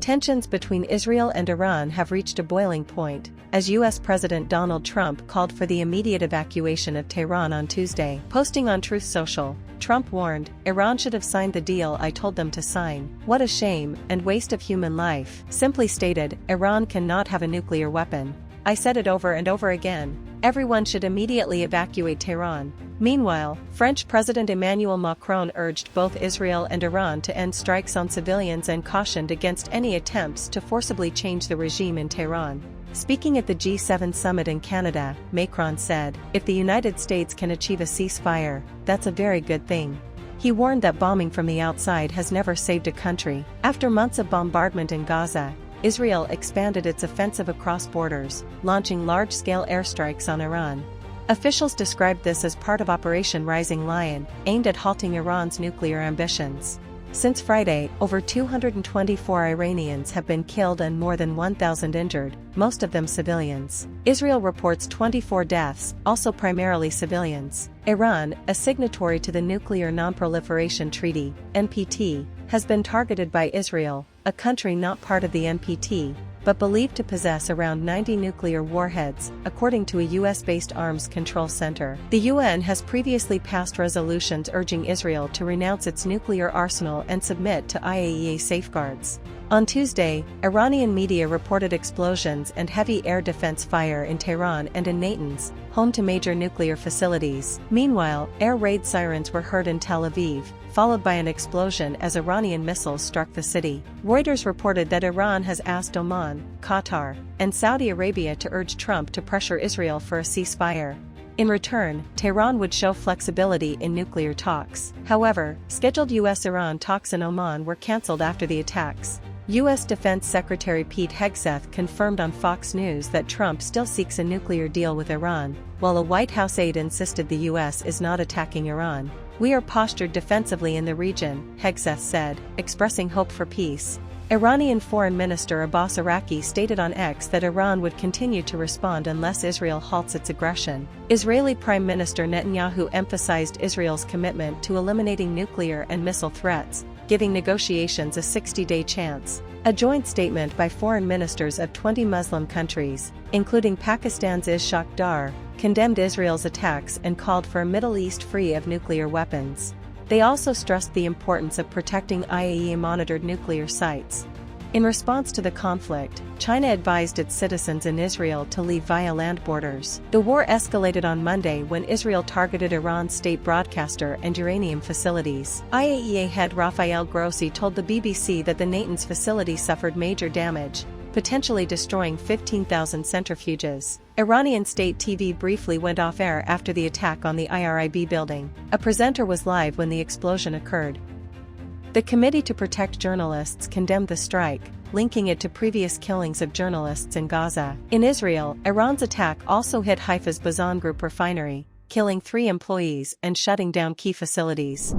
Tensions between Israel and Iran have reached a boiling point, as U.S. President Donald Trump called for the immediate evacuation of Tehran on Tuesday. Posting on Truth Social, Trump warned, "Iran should have signed the deal I told them to sign. What a shame and waste of human life." Simply stated, Iran cannot have a nuclear weapon. "I said it over and over again. Everyone should immediately evacuate Tehran." Meanwhile, French President Emmanuel Macron urged both Israel and Iran to end strikes on civilians and cautioned against any attempts to forcibly change the regime in Tehran. Speaking at the G7 summit in Canada, Macron said, "If the United States can achieve a ceasefire, that's a very good thing." He warned that bombing from the outside has never saved a country. After months of bombardment in Gaza, Israel expanded its offensive across borders, launching large-scale airstrikes on Iran. Officials described this as part of Operation Rising Lion, aimed at halting Iran's nuclear ambitions. Since Friday, over 224 Iranians have been killed and more than 1,000 injured, most of them civilians. Israel reports 24 deaths, also primarily civilians. Iran, a signatory to the Nuclear Non-Proliferation Treaty, NPT, has been targeted by Israel, a country not part of the NPT, but believed to possess around 90 nuclear warheads, according to a US-based arms control center. The UN has previously passed resolutions urging Israel to renounce its nuclear arsenal and submit to IAEA safeguards. On Tuesday, Iranian media reported explosions and heavy air defense fire in Tehran and in Natanz, home to major nuclear facilities. Meanwhile, air raid sirens were heard in Tel Aviv, followed by an explosion as Iranian missiles struck the city. Reuters reported that Iran has asked Oman, Qatar, and Saudi Arabia to urge Trump to pressure Israel for a ceasefire. In return, Tehran would show flexibility in nuclear talks. However, scheduled US-Iran talks in Oman were cancelled after the attacks. U.S. Defense Secretary Pete Hegseth confirmed on Fox News that Trump still seeks a nuclear deal with Iran, while a White House aide insisted the U.S. is not attacking Iran. "We are postured defensively in the region," Hegseth said, expressing hope for peace. Iranian Foreign Minister Abbas Araqi stated on X that Iran would continue to respond unless Israel halts its aggression. Israeli Prime Minister Netanyahu emphasized Israel's commitment to eliminating nuclear and missile threats, giving negotiations a 60-day chance. A joint statement by foreign ministers of 20 Muslim countries, including Pakistan's Ishaq Dar, condemned Israel's attacks and called for a Middle East free of nuclear weapons. They also stressed the importance of protecting IAEA-monitored nuclear sites. In response to the conflict, China advised its citizens in Israel to leave via land borders. The war escalated on Monday when Israel targeted Iran's state broadcaster and uranium facilities. IAEA head Rafael Grossi told the BBC that the Natanz facility suffered major damage, potentially destroying 15,000 centrifuges. Iranian state TV briefly went off air after the attack on the IRIB building. A presenter was live when the explosion occurred. The Committee to Protect Journalists condemned the strike, linking it to previous killings of journalists in Gaza. In Israel, Iran's attack also hit Haifa's Bazan Group refinery, killing 3 employees and shutting down key facilities.